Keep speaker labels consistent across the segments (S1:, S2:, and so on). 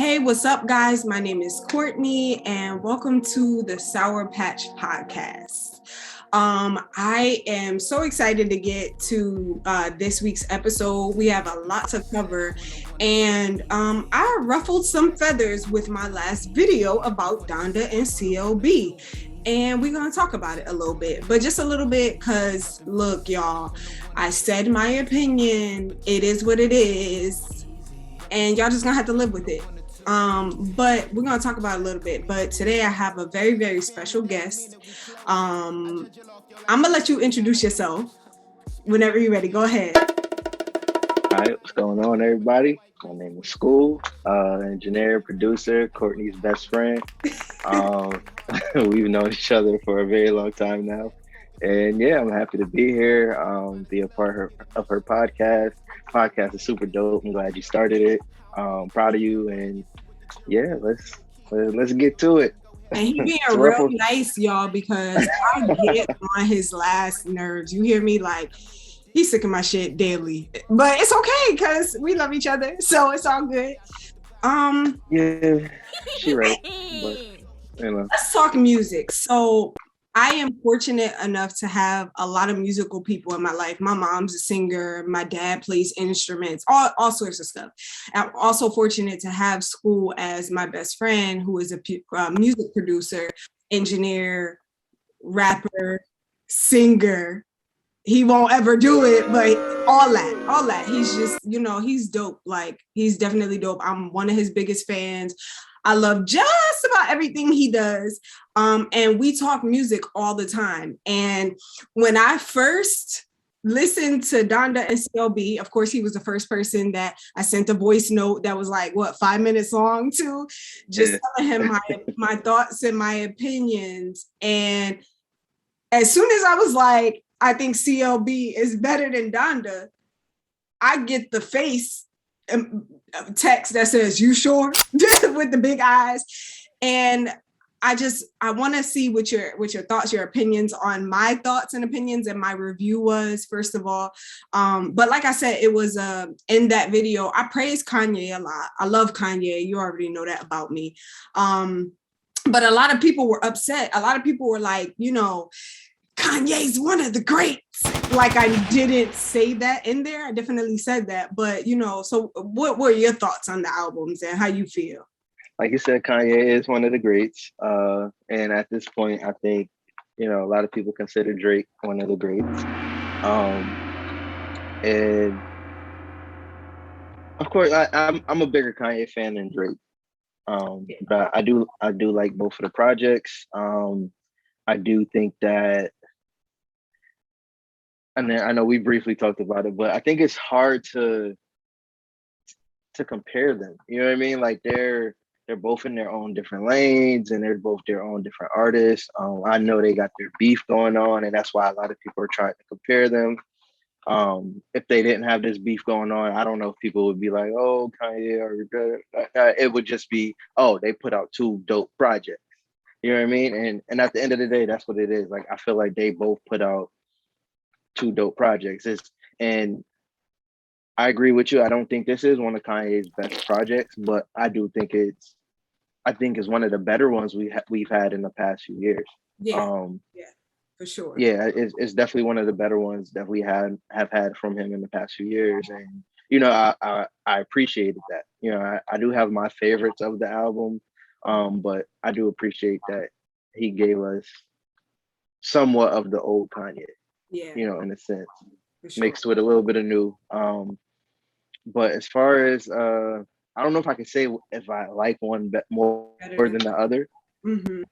S1: Hey, what's up, guys? My name is Courtney, and welcome to the SourPatch Podcast. I am so excited to get to this week's episode. We have a lot to cover, and I ruffled some feathers with my last video about Donda and CLB. And we're going to talk about it a little bit, but just a little bit because, look, y'all, I said my opinion. It is what it is. And y'all just going to have to live with it. But we're going to talk about it a little bit. But today I have a very, very special guest. I'm going to let you introduce yourself whenever you're ready. Go ahead.
S2: All right, what's going on, everybody? My name is School, engineer, producer, Courtney's best friend. We've known each other for a very long time now. And yeah, I'm happy to be here, be a part of her podcast. Podcast is super dope. I'm glad you started it. Proud of you. And yeah, let's get to it.
S1: And he being real nice, y'all, because I get on his last nerves. You hear me? Like, he's sick of my shit daily, but it's okay because we love each other, so it's all good.
S2: Yeah, she right. But, you know.
S1: Let's talk music. So I am fortunate enough to have a lot of musical people in my life. My mom's a singer. My dad plays instruments, all sorts of stuff. I'm also fortunate to have School as my best friend, who is a music producer, engineer, rapper, singer. He won't ever do it, but all that. He's just, he's dope. Like, he's definitely dope. I'm one of his biggest fans. I love just about everything he does. And we talk music all the time. And when I first listened to Donda and CLB, of course, he was the first person that I sent a voice note that was like, 5 minutes long to, just telling him my thoughts and my opinions. And as soon as I was like, I think CLB is better than Donda, I get the face text that says, "You sure?" with the big eyes. And I want to see what your thoughts, your opinions on my thoughts and opinions and my review was, first of all. But like I said, it was in that video, I praise Kanye a lot. I love Kanye. You already know that about me. But a lot of people were upset. A lot of people were like, Kanye's one of the greats. Like, I didn't say that in there. I definitely said that. But, so what were your thoughts on the albums and how you feel?
S2: Like you said, Kanye is one of the greats. And at this point, I think, a lot of people consider Drake one of the greats. And of course, I'm a bigger Kanye fan than Drake. But I do like both of the projects. I do think that, and then I know we briefly talked about it, but I think it's hard to compare them. You know what I mean? Like, they're both in their own different lanes, and they're both their own different artists. I know they got their beef going on, and that's why a lot of people are trying to compare them. If they didn't have this beef going on, I don't know if people would be like, "Oh, Kanye," or it would just be, "Oh, they put out two dope projects." You know what I mean? And at the end of the day, that's what it is. Like, I feel like they both put out two dope projects. And I agree with you. I don't think this is one of Kanye's best projects, but I do think it's one of the better ones we've had in the past few years.
S1: Yeah, for sure.
S2: Yeah, it's definitely one of the better ones that we have had from him in the past few years. And I appreciated that. I do have my favorites of the album. But I do appreciate that he gave us somewhat of the old Kanye, in a sense,
S1: sure,
S2: mixed with a little bit of new. But as far as, I don't know if I can say if I like one more than the other.
S1: Mm-hmm.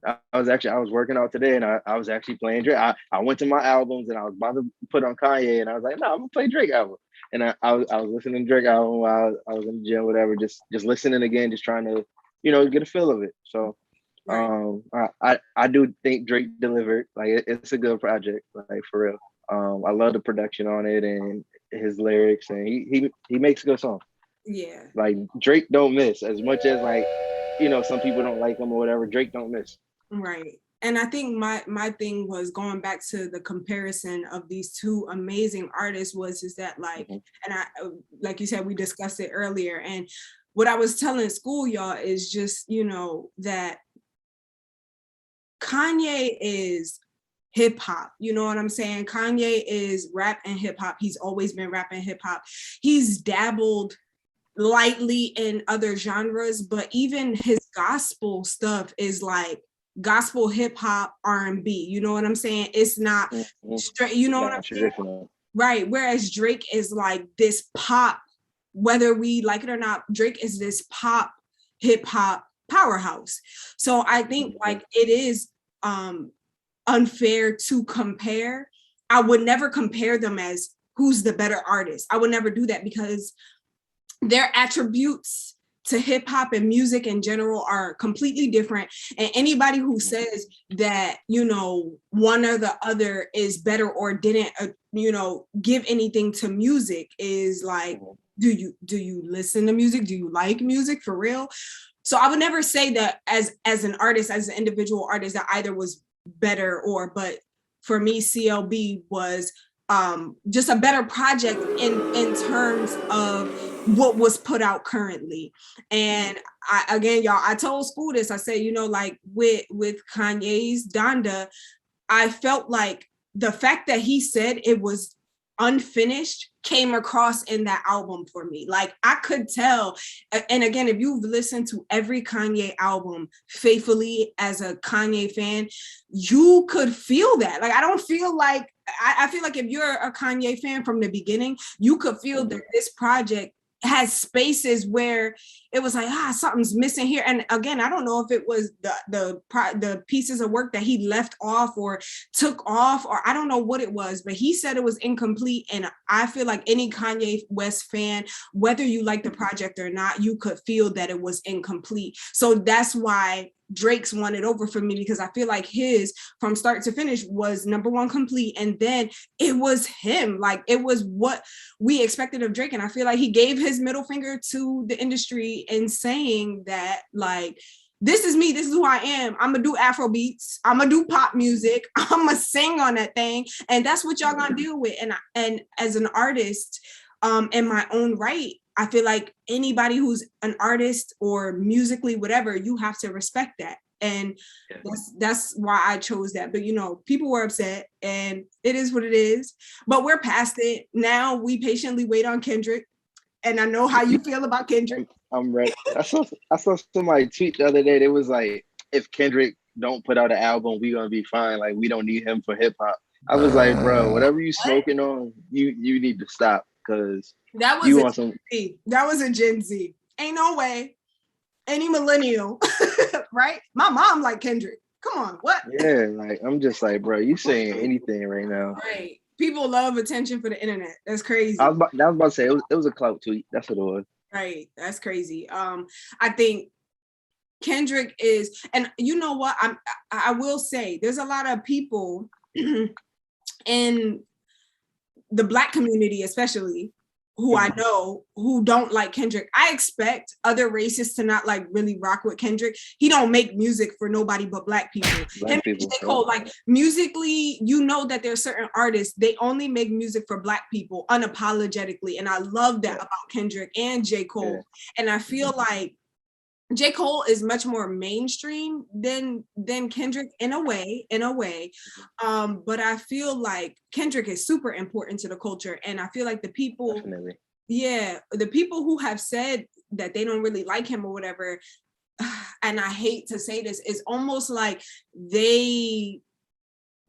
S2: I was working out today, and I was actually playing Drake. I went to my albums, and I was about to put on Kanye, and I was like, no, I'm gonna play Drake album. And I was listening to Drake album while I was in the gym, whatever, just listening again, just trying to, get a feel of it. So I do think Drake delivered. Like, it's a good project, like, for real. I love the production on it and his lyrics, and he makes a good song.
S1: Yeah.
S2: Like, Drake don't miss, as much as, like, some people don't like him or whatever. Drake don't miss.
S1: Right. And I think my thing was going back to the comparison of these two amazing artists is that, like, and I, like you said, we discussed it earlier, and what I was telling school, y'all, is just, that Kanye is hip hop. You know what I'm saying? Kanye is rap and hip hop. He's always been rap and hip hop. He's dabbled lightly in other genres, but even his gospel stuff is like gospel hip hop R&B. You know what I'm saying? It's not straight, you know what I'm saying? Right. Whereas Drake is like this pop, whether we like it or not, Drake is this pop hip hop powerhouse. So I think like it is unfair to compare. I would never compare them as who's the better artist. I would never do that because their attributes to hip hop and music in general are completely different. And anybody who says that, one or the other is better or didn't, give anything to music is like, do you listen to music? Do you like music for real? So I would never say that as an artist, as an individual artist, that either was better but for me, CLB was just a better project in terms of what was put out currently. And I told school this, I said, like with Kanye's Donda, I felt like the fact that he said it was unfinished came across in that album for me. Like I could tell. And again, if you've listened to every Kanye album faithfully as a Kanye fan, you could feel that. Like I don't feel like, I feel like if you're a Kanye fan from the beginning, you could feel that this project has spaces where it was like, something's missing here. And again, I don't know if it was the pieces of work that he left off or took off, or I don't know what it was, but he said it was incomplete. And I feel like any Kanye West fan, whether you like the project or not, you could feel that it was incomplete. So that's why Drake's won it over for me, because I feel like his from start to finish was number one complete. And then it was him, like it was what we expected of Drake. And I feel like he gave his middle finger to the industry in saying that, like, this is me, this is who I am. I'm gonna do Afro beats, I'm gonna do pop music, I'm gonna sing on that thing, and that's what y'all gonna deal with. And as an artist, in my own right, I feel like anybody who's an artist or musically whatever, you have to respect that. And that's why I chose that. But people were upset, and it is what it is. But we're past it now. We patiently wait on Kendrick, and I know how you feel about Kendrick.
S2: I'm ready. I saw somebody tweet the other day. They was like, if Kendrick don't put out an album, we gonna be fine. Like we don't need him for hip hop. I was like, bro, whatever you smoking on, you need to stop, because
S1: that was Gen Z. That was a Gen Z. Ain't no way. Any millennial, right? My mom like Kendrick. Come on, what?
S2: Yeah, like I'm just like, bro, you saying anything right now?
S1: Right. People love attention for the internet. That's crazy.
S2: I was about to say it was a clout tweet. That's what it was.
S1: Right. That's crazy. I think Kendrick is, and you know what? I will say there's a lot of people in the Black community, especially, who I know who don't like Kendrick. I expect other races to not like really rock with Kendrick. He don't make music for nobody but Black people. Like musically, that there's certain artists, they only make music for Black people unapologetically. And I love that about Kendrick and J. Cole. And I feel like J. Cole is much more mainstream than Kendrick in a way. But I feel like Kendrick is super important to the culture. And I feel like the people, the people who have said that they don't really like him or whatever, and I hate to say this, it's almost like they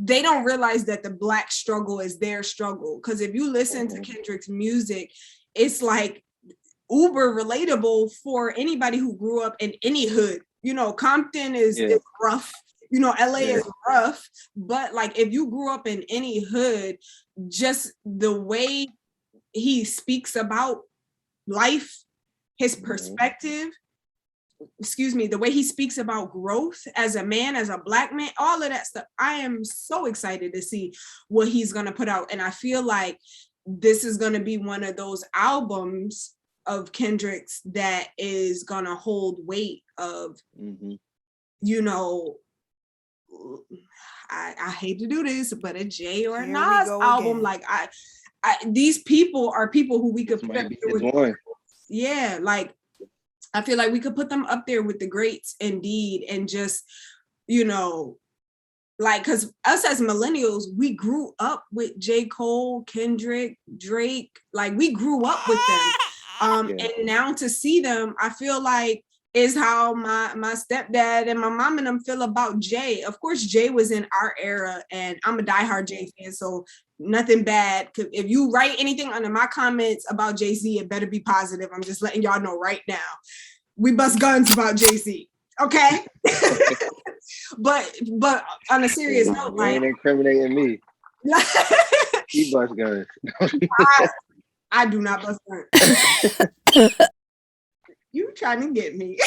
S1: don't realize that the Black struggle is their struggle. Because if you listen to Kendrick's music, it's like uber relatable for anybody who grew up in any hood. Compton is rough, LA is rough, but like if you grew up in any hood, just the way he speaks about life, his perspective, the way he speaks about growth as a man, as a Black man, all of that stuff. I am so excited to see what he's going to put out. And I feel like this is going to be one of those albums of Kendrick's that is gonna hold weight of, I hate to do this, but a Jay or a Nas album. Like these people are people who we could put up with. Yeah, like I feel like we could put them up there with the greats indeed, and just, you know, like, because us as millennials, we grew up with J. Cole, Kendrick, Drake, like we grew up with them. And now to see them, I feel like is how my stepdad and my mom and them feel about Jay. Of course, Jay was in our era, and I'm a diehard Jay fan, so nothing bad. If you write anything under my comments about Jay-Z, it better be positive. I'm just letting y'all know right now. We bust guns about Jay-Z, okay? but on a serious note, like,
S2: ain't incriminating me. He bust guns.
S1: I do not bust guns. You trying to get me.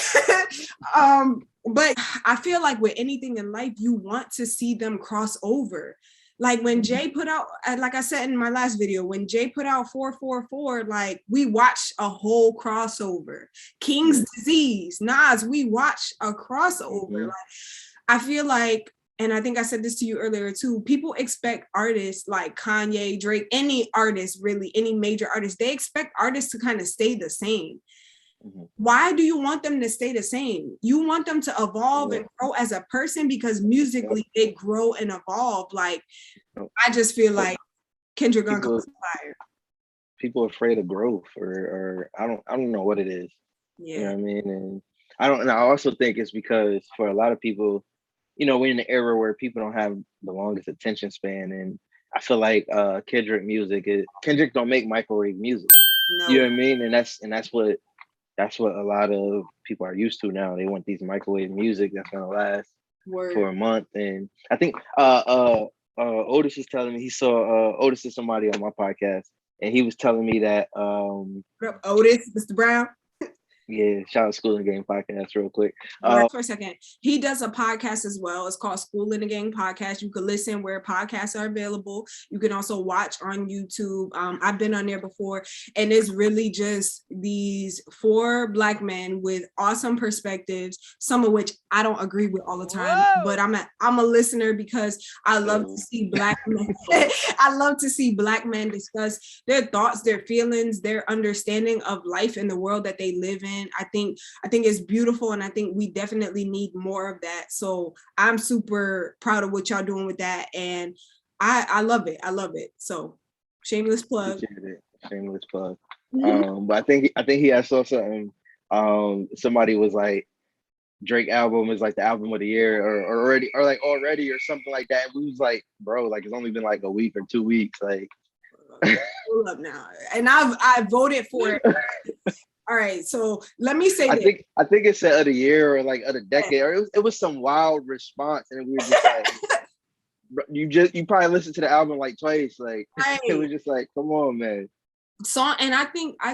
S1: But I feel like with anything in life, you want to see them cross over. Like when Jay put out, like I said in my last video, when Jay put out 444, like we watched a whole crossover. King's Disease, Nas, we watched a crossover. Like, I feel like, and I think I said this to you earlier too, people expect artists like Kanye, Drake, any artist really, any major artist, they expect artists to kind of stay the same. Why do you want them to stay the same? You want them to evolve and grow as a person, because musically they grow and evolve. Like, I just feel like Kendrick gonna come fire.
S2: People are afraid of growth, or I don't know what it is.
S1: Yeah.
S2: You know what I mean? And I also think it's because for a lot of people, you know, we're in an era where people don't have the longest attention span, and I feel like Kendrick don't make microwave music. No. You know what I mean? And that's what a lot of people are used to now. They want these microwave music that's gonna last for a month. And I think Otis was telling me, he saw Otis is somebody on my podcast, and he was telling me that
S1: what up, Otis, Mr. Brown?
S2: Yeah, shout out School and Gang podcast real quick.
S1: For a second, he does a podcast as well. It's called School and the Gang podcast. You can listen where podcasts are available. You can also watch on YouTube. I've been on there before, and it's really just these 4 Black men with awesome perspectives, some of which I don't agree with all the time. Whoa. But I'm a listener because I love to see Black men. I love to see Black men discuss their thoughts, their feelings, their understanding of life and the world that they live in. I think it's beautiful, and I think we definitely need more of that. So I'm super proud of what y'all doing with that, and I love it. I love it. So shameless plug.
S2: Shameless plug. But I think I saw something. Somebody was like, Drake album is like the album of the year, or already or something like that. We was like, bro, like it's only been like a week or 2 weeks, like.
S1: Hold up now, and I voted for it. All right, so let me say
S2: I think it said of the year or like of the decade, or it was some wild response, and we were just like, you probably listened to the album like twice, like right. It was just like, come on, man.
S1: And I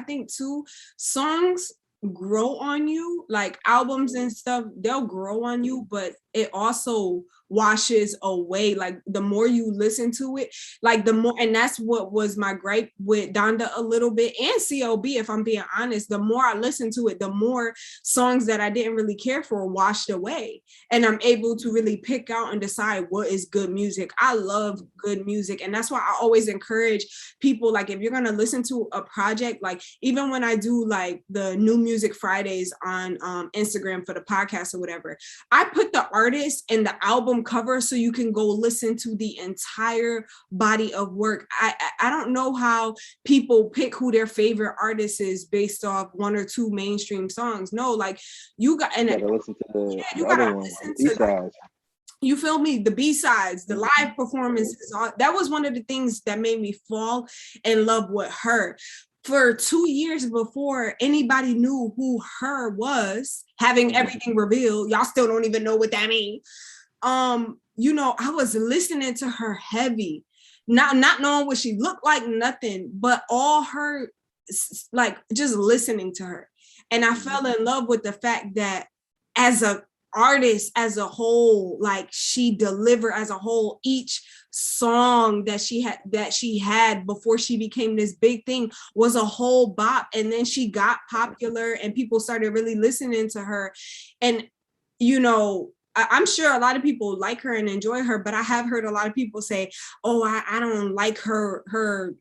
S1: think too, songs grow on you, like albums and stuff, they'll grow on you, but it also washes away. Like the more you listen to it, like the more, and that's what was my gripe with Donda a little bit, and COB, if I'm being honest, the more I listen to it, the more songs that I didn't really care for washed away, and I'm able to really pick out and decide what is good music. I love good music, and that's why I always encourage people, like if you're gonna listen to a project, like even when I do like the New Music Fridays on Instagram for the podcast or whatever, I put the artist and the album cover so you can go listen to the entire body of work. I don't know how people pick who their favorite artist is based off 1 or 2 mainstream songs. No, like you gotta listen to the B-sides. You feel me? The B-sides, the live performances. That was one of the things that made me fall in love with her. For 2 years before anybody knew who her was, having everything revealed, y'all still don't even know what that means. You know, I was listening to her heavy, not knowing what she looked like, nothing, but all her, like just listening to her. And I fell in love with the fact that as a artist, as a whole, like she delivered as a whole. Each song that she had before she became this big thing was a whole bop, and then she got popular and people started really listening to her. And you know, I'm sure a lot of people like her and enjoy her, but I have heard a lot of people say, oh, I don't like her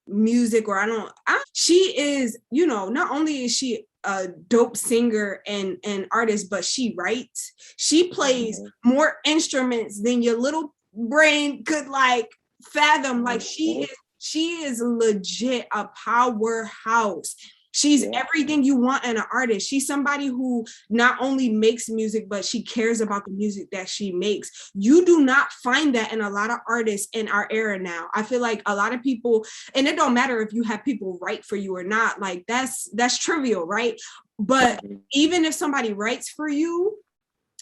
S1: music, or she is, you know, not only is she a dope singer and artist, but she writes. She plays more instruments than your little brain could like fathom. Like she is legit a powerhouse. She's everything you want in an artist. She's somebody who not only makes music, but she cares about the music that she makes. You do not find that in a lot of artists in our era now. I feel like a lot of people, and it don't matter if you have people write for you or not, like that's trivial, right? But even if somebody writes for you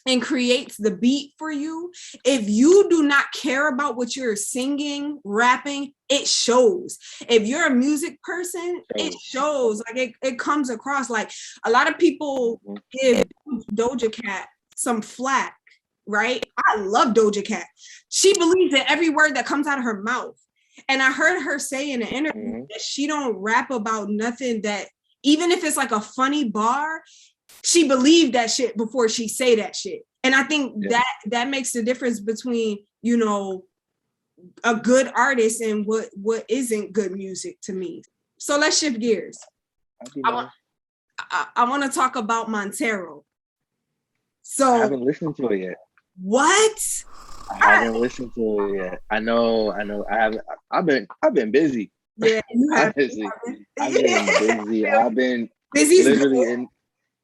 S1: and creates the beat for you, if you do not care about what you're singing, rapping, it shows. If you're a music person, it shows. Like it comes across. Like a lot of people give Doja Cat some flack, right? I love Doja Cat. She believes in every word that comes out of her mouth. And I heard her say in an interview that she don't rap about nothing that, even if it's like a funny bar, she believed that shit before she say that shit. And I think that makes the difference between, you know, a good artist and what isn't good music to me. So let's shift gears. I want to talk about Montero. So
S2: I haven't listened to it yet.
S1: What?
S2: I haven't listened to it yet. I know. I haven't. I've been busy.
S1: Yeah, you have.
S2: I've been busy. I've been literally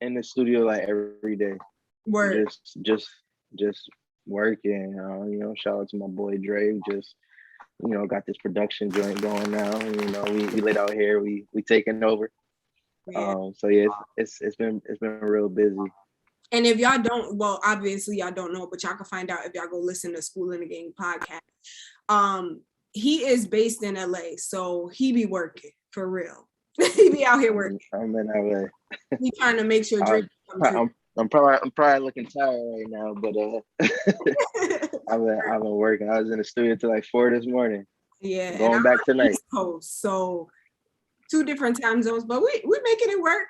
S2: in the studio like every day.
S1: Word.
S2: Just working. You know, shout out to my boy Dre. Just, you know, got this production joint going now. You know, we lit out here. We taking over.
S1: Yeah.
S2: So yeah, it's been real busy.
S1: And if y'all don't, well, obviously y'all don't know, but y'all can find out if y'all go listen to School in the Gang podcast. He is based in LA, so he be working for real. He be out here working.
S2: I'm in LA.
S1: He trying to make sure Drake comes through.
S2: I'm probably looking tired right now, but I've been working. I was in the studio till like 4 this morning.
S1: Yeah,
S2: going back tonight.
S1: East Coast, so 2 different time zones, but we making it work.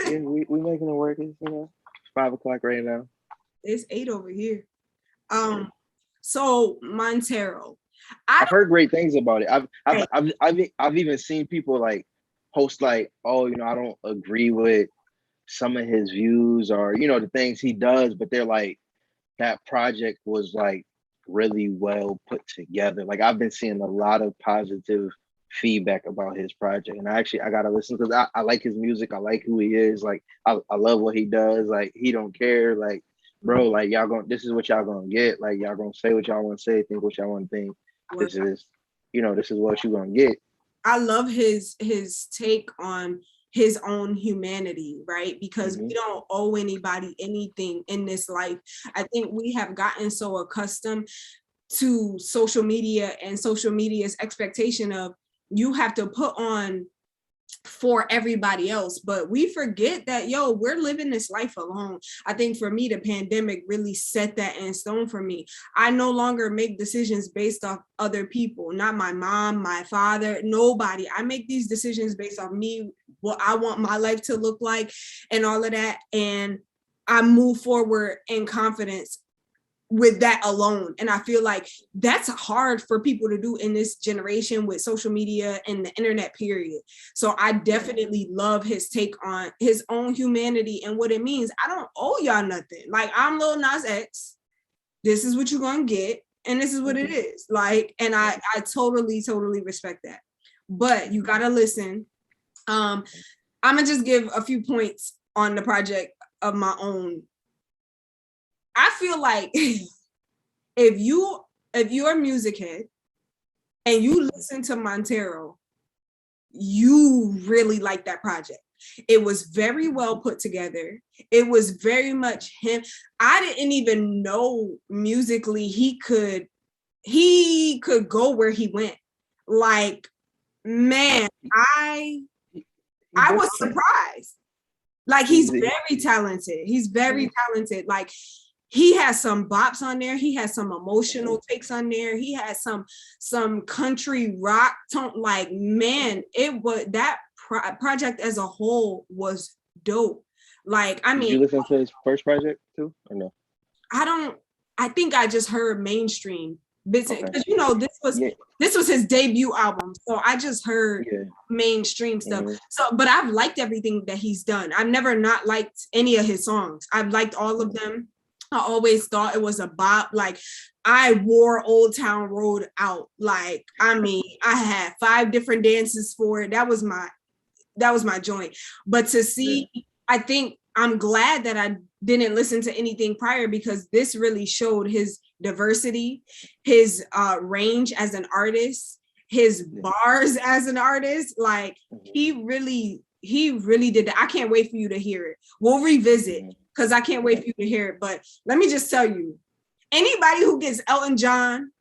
S2: Yeah, we making it work. It's, you know, 5 o'clock right now.
S1: It's 8 over here. So Montero,
S2: I've heard great things about it. I've even seen people like post like, oh, you know, I don't agree with some of his views or, you know, the things he does, but they're like, that project was like really well put together. Like I've been seeing a lot of positive feedback about his project, and I gotta listen because I like his music. I like who he is. Like I love what he does. Like he don't care. Like, bro, like this is what y'all gonna get. Like y'all gonna say what y'all want to say, think what y'all want to think. This is what you gonna get.
S1: I love his take on his own humanity, right? Because we don't owe anybody anything in this life. I think we have gotten so accustomed to social media and social media's expectation of you have to put on for everybody else, but we forget that, we're living this life alone. I think for me, the pandemic really set that in stone for me. I no longer make decisions based off other people, not my mom, my father, nobody. I make these decisions based off me, what I want my life to look like and all of that. And I move forward in confidence with that alone. And I feel like that's hard for people to do in this generation with social media and the internet, period. So I definitely love his take on his own humanity and what it means. I don't owe y'all nothing. Like, I'm Lil Nas X. This is what you're gonna get, and this is what it is. Like, and I totally respect that. But you gotta listen. I'm gonna just give a few points on the project of my own. I feel like if you're a music head and you listen to Montero, you really like that project. It was very well put together. It was very much him. I didn't even know musically he could go where he went. Like, man, I was surprised. Like, he's very talented. He's very talented. Like, he has some bops on there. He has some emotional takes on there. He has some country rock tone. Like, man, it was that project as a whole was dope. Like, I mean,
S2: did you listen to his first project too, or no?
S1: I think I just heard mainstream bits because you know this was his debut album, so I just heard mainstream stuff. So, but I've liked everything that he's done. I've never not liked any of his songs. I've liked all of them. I always thought it was a bop. Like I wore Old Town Road out. Like I mean, I had 5 different dances for it. That was my joint. But to see, I think I'm glad that I didn't listen to anything prior because this really showed his diversity, his range as an artist, his bars as an artist. Like he really did that. I can't wait for you to hear it. We'll revisit because I can't wait for you to hear it. But let me just tell you, anybody who gets Elton John,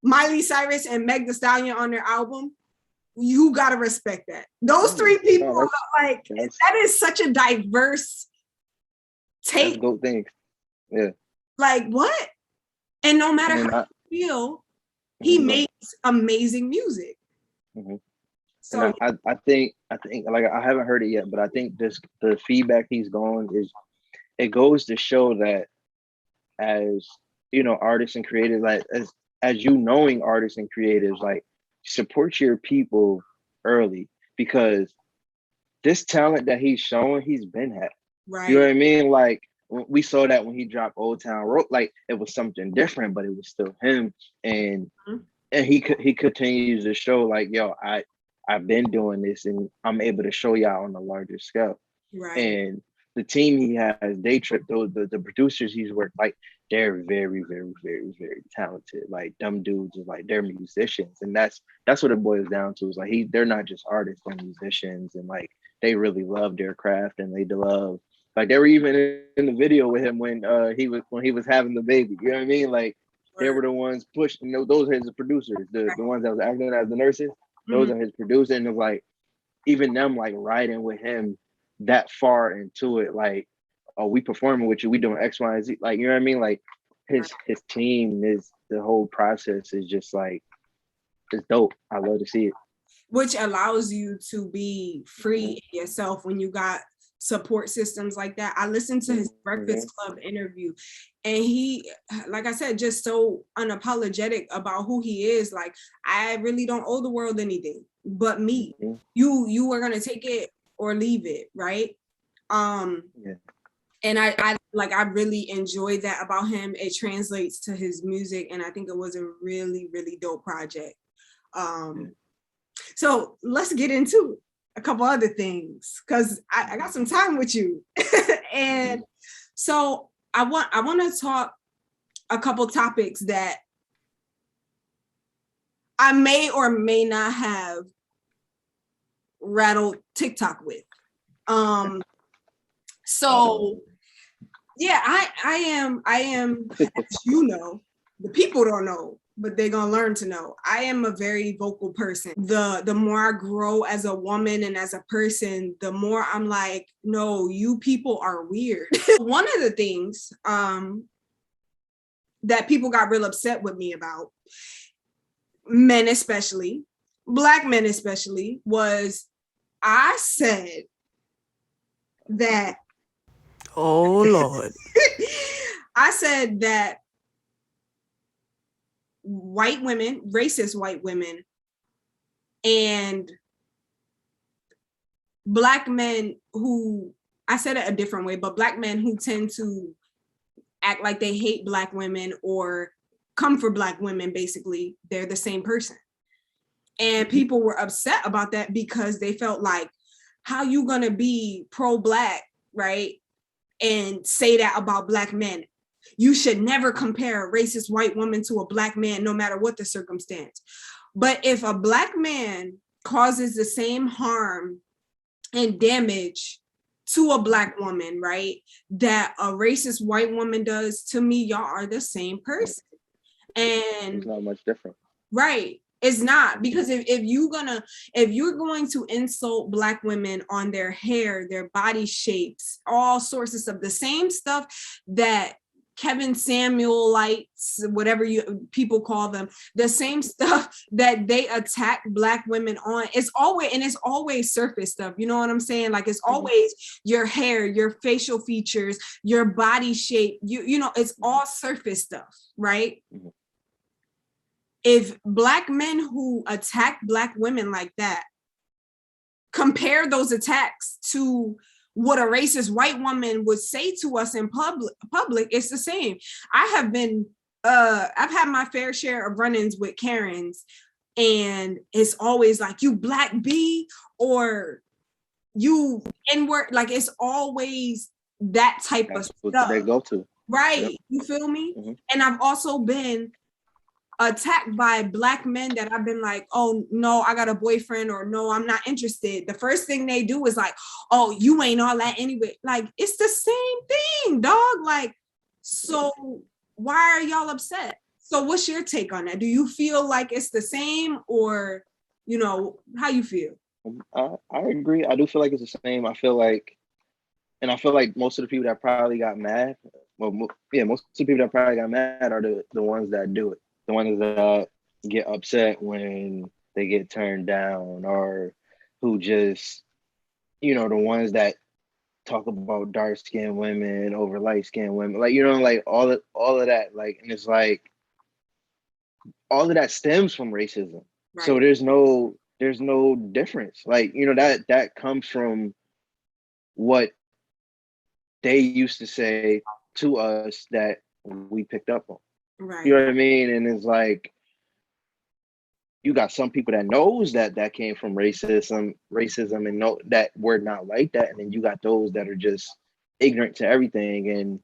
S1: Miley Cyrus, and Meg Thee Stallion on their album, you gotta respect that. Those 3 people, like that is such a diverse take.
S2: Good things. Yeah.
S1: Like what? And no matter how you feel, he makes amazing music.
S2: So I think like I haven't heard it yet, but I think the feedback he's going is it goes to show that as you know, artists and creatives, like as you knowing artists and creatives, like support your people early because this talent that he's showing, he's been had.
S1: Right.
S2: You know what I mean? Like we saw that when he dropped Old Town Road, like it was something different, but it was still him. And he continues to show like, yo, I've been doing this and I'm able to show y'all on a larger scale.
S1: Right.
S2: And the team he has, Day Trip, the producers he's worked, like they're very, very, very, very talented. Like them dudes are like they're musicians, and that's what it boils down to. Is like they're not just artists, they're musicians, and like they really love their craft and they love. Like they were even in the video with him when he was having the baby. You know what I mean? Like they were the ones pushing. Those are his producers, the ones that was acting as the nurses. Those are his producers, and it was like even them like riding with him that far into it, like, oh, we performing with you, we doing X, Y, and Z. Like, you know what I mean? Like his team is the whole process is just like it's dope. I love to see it.
S1: Which allows you to be free in yourself when you got support systems like that. I listened to his Breakfast Club interview and he, like I said, just so unapologetic about who he is. Like, I really don't owe the world anything but me. You are gonna take it or leave it, right? And I really enjoyed that about him. It translates to his music, and I think it was a really, really dope project. So let's get into a couple other things because I got some time with you. And so I want to talk a couple topics that I may or may not have rattled TikTok with. So yeah, I am, as you know, the people don't know, but they're gonna learn to know. I am a very vocal person. The more I grow as a woman and as a person, the more I'm like, no, you people are weird. One of the things that people got real upset with me about, men especially, Black men especially, was I said that,
S3: oh Lord.
S1: I said that white women, racist white women, and Black men who, I said it a different way, but Black men who tend to act like they hate Black women or come for Black women, basically, they're the same person. And people were upset about that because they felt like, how you gonna be pro-Black, right? And say that about Black men. You should never compare a racist white woman to a Black man, no matter what the circumstance. But if a Black man causes the same harm and damage to a Black woman, right, that a racist white woman does, to me, y'all are the same person. And
S2: it's not much different.
S1: Right. It's not, because if you're going to insult Black women on their hair, their body shapes, all sorts of stuff, the same stuff that Kevin Samuel lights, whatever you people call them, the same stuff that they attack Black women on, it's always surface stuff. You know what I'm saying? Like, it's always your hair, your facial features, your body shape, you know, it's all surface stuff, right? if Black men who attack Black women like that compare those attacks to what a racist white woman would say to us in public, it's the same. I've had my fair share of run-ins with Karens, and it's always like, you Black B, or you N-word. Like, it's always that type of stuff
S2: they go to.
S1: right.
S2: Yep.
S1: You feel me?
S2: Mm-hmm.
S1: And I've also been attacked by Black men that I've been like, oh no, I got a boyfriend, or no, I'm not interested. The first thing they do is like, oh, you ain't all that anyway. Like, it's the same thing, dog. Like, so why are y'all upset? So what's your take on that? Do you feel like it's the same, or, how you feel?
S2: I agree. I do feel like it's the same. I feel like most of the people that probably got mad, most of the people that probably got mad are the ones that do it. The ones that get upset when they get turned down, or who just, the ones that talk about dark-skinned women over light-skinned women, like, like all of that, like, and it's like all of that stems from racism. Right. So there's no difference. Like, that comes from what they used to say to us that we picked up on.
S1: Right.
S2: You know what I mean? And it's like, you got some people that knows that came from racism and know that we're not like that. And then you got those that are just ignorant to everything, and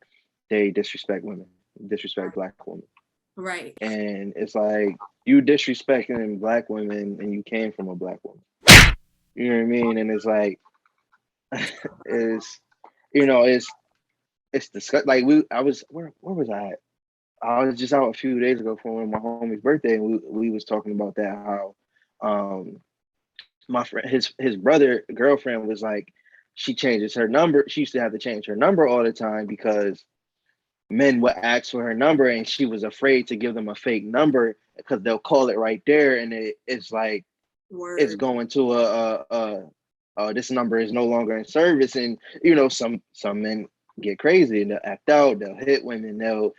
S2: they disrespect women, disrespect Black women.
S1: Right.
S2: And it's like, you disrespecting Black women and you came from a Black woman. You know what I mean? And it's like, it's disgusting. Like, where was I at? I was just out a few days ago for one of my homie's birthday, and we was talking about that, how my friend, his brother girlfriend was like, she changes her number. She used to have to change her number all the time because men would ask for her number, and she was afraid to give them a fake number because they'll call it right there, and it's like, Word. It's going to this number is no longer in service, and some men get crazy and they'll act out, they'll hit women, they'll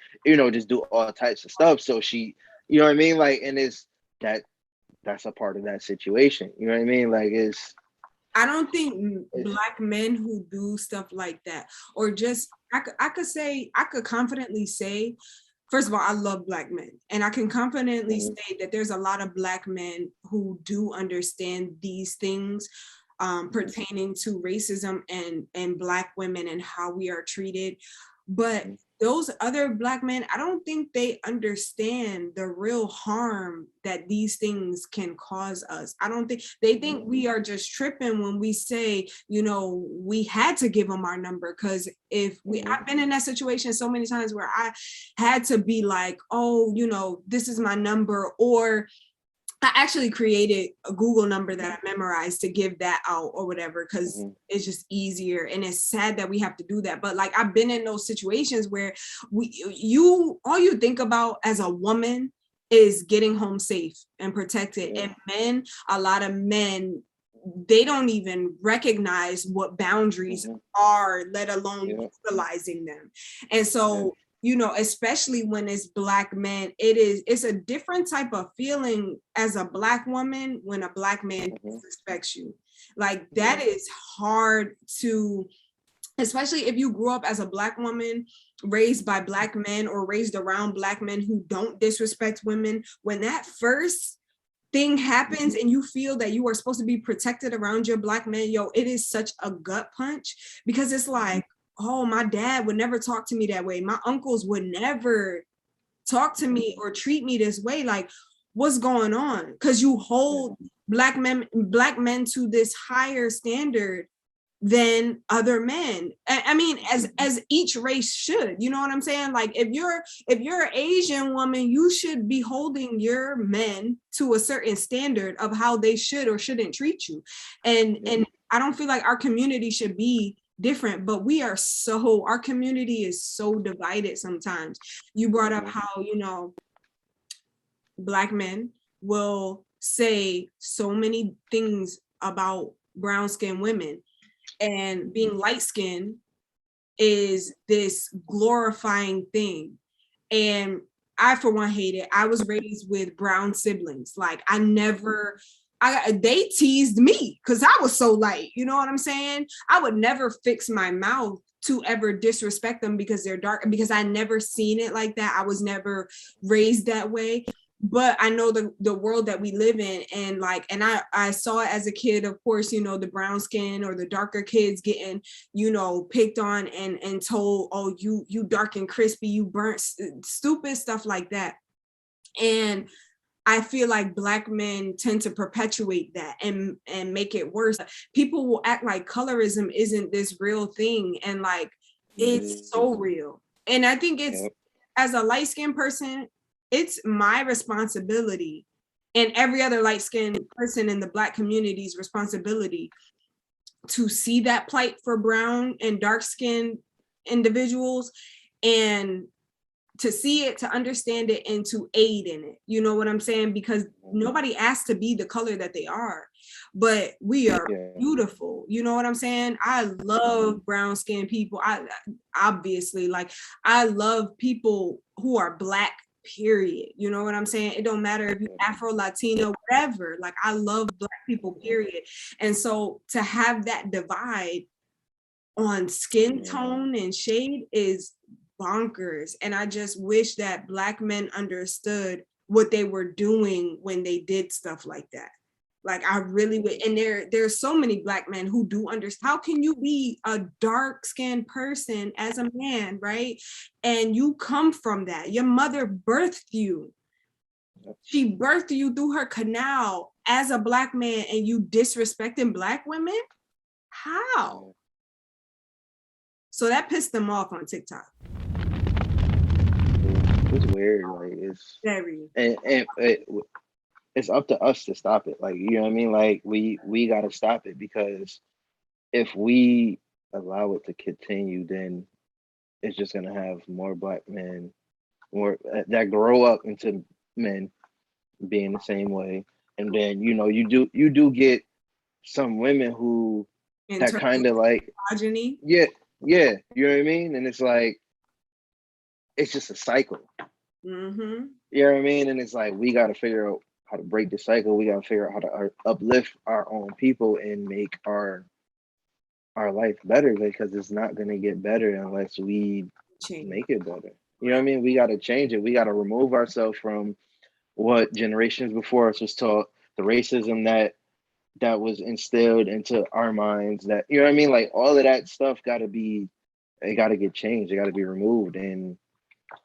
S2: just do all types of stuff. So she, you know what I mean, like, and it's that's a part of that situation. You know what I mean? Like,
S1: I don't think Black men who do stuff like that, or just I could confidently say, first of all, I love Black men, and I can confidently say that there's a lot of Black men who do understand these things pertaining to racism and Black women and how we are treated. But those other Black men, I don't think they understand the real harm that these things can cause us. I don't think they think we are just tripping when we say, we had to give them our number. Because I've been in that situation so many times where I had to be like, oh, this is my number, or I actually created a Google number that I memerized to give that out or whatever, because it's just easier. And it's sad that we have to do that. But like, I've been in those situations where all you think about as a woman is getting home safe and protected. And men, a lot of men, they don't even recognize what boundaries are, let alone utilizing them. And so, especially when it's Black men, it's a different type of feeling as a Black woman when a Black man disrespects you. Like, that is hard to, especially if you grew up as a Black woman, raised by Black men or raised around Black men who don't disrespect women. When that first thing happens and you feel that you are supposed to be protected around your Black men, it is such a gut punch, because it's like, oh, my dad would never talk to me that way. My uncles would never talk to me or treat me this way. Like, what's going on? Because you hold Black men to this higher standard than other men. I mean, as each race should, you know what I'm saying? Like, if you're an Asian woman, you should be holding your men to a certain standard of how they should or shouldn't treat you. And I don't feel like our community should be different, but our community is so divided sometimes. You brought up how, Black men will say so many things about brown-skinned women, and being light-skinned is this glorifying thing. And I for one hate it. I was raised with brown siblings. Like they teased me because I was so light. You know what I'm saying? I would never fix my mouth to ever disrespect them because they're dark, because I never seen it like that. I was never raised that way. But I know the world that we live in, and I saw it as a kid, of course, you know, the brown skin or the darker kids getting, you know, picked on and told, oh, you dark and crispy, you burnt, stupid stuff like that. And I feel like Black men tend to perpetuate that and make it worse. People will act like colorism isn't this real thing, and like it's so real. And I think it's, as a light-skinned person, it's my responsibility, and every other light-skinned person in the Black community's responsibility, to see that plight for brown and dark-skinned individuals, and to see it, to understand it, and to aid in it. You know what I'm saying? Because nobody asked to be the color that they are, but we are beautiful. You know what I'm saying? I love brown skinned people. I obviously, like, I love people who are Black, period. You know what I'm saying? It don't matter if you're Afro, Latino, whatever. Like, I love Black people, period. And so to have that divide on skin tone and shade is bonkers. And I just wish that Black men understood what they were doing when they did stuff like that. Like, I really would. And there's so many Black men who do understand. How can you be a dark-skinned person as a man, right? And you come from that. Your mother birthed you. She birthed you through her canal as a Black man, and you disrespecting Black women? How? So that pissed them off on TikTok.
S2: It's weird. Like, it's
S1: very,
S2: and it's up to us to stop it. Like, you know what I mean? Like, we got to stop it, because if we allow it to continue, then it's just gonna have more Black men, more that grow up into men being the same way. And then, you know, you do get some women who that kind of like
S1: misogyny.
S2: Yeah, you know what I mean? And it's like, it's just a cycle.
S1: Mm-hmm.
S2: You know what I mean? And it's like, we got to figure out how to break the cycle. We got to figure out how to uplift our own people and make our life better, because it's not going to get better unless we make it better. You know what I mean? We got to change it. We got to remove ourselves from what generations before us was taught, the racism that was instilled into our minds, that, you know what I mean? Like, all of that stuff got to get changed. It got to be removed, and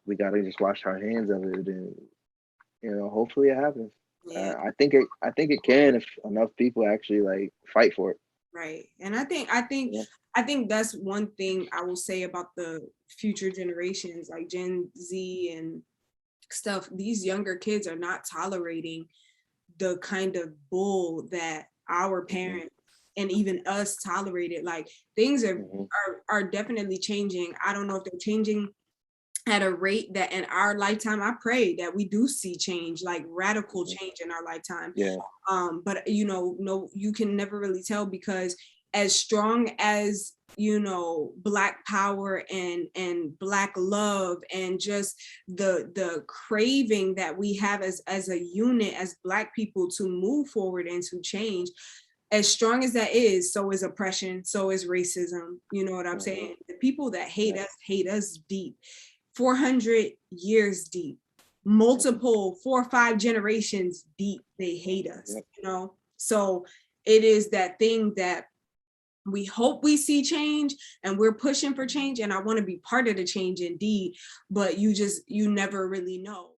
S2: we got to just wash our hands of it, and, you know, hopefully it happens.
S1: Yeah.
S2: I think it can, if enough people actually like fight for it.
S1: Right. And I think that's one thing I will say about the future generations, like Gen Z and stuff. These younger kids are not tolerating the kind of bull that our parents and even us tolerated. Like, things are definitely changing. I don't know if they're changing at a rate that in our lifetime. I pray that we do see change, like radical change in our lifetime.
S2: Yeah.
S1: But you know, no, you can never really tell, because as strong as, you know, Black power and Black love and just the craving that we have as a unit, as Black people, to move forward and to change, as strong as that is, so is oppression, so is racism. You know what I'm saying? The people that hate us deep, 400 years deep, multiple 4 or 5 generations deep. They hate us, you know? So it is that thing that we hope we see change, and we're pushing for change. And I want to be part of the change indeed, but you never really know.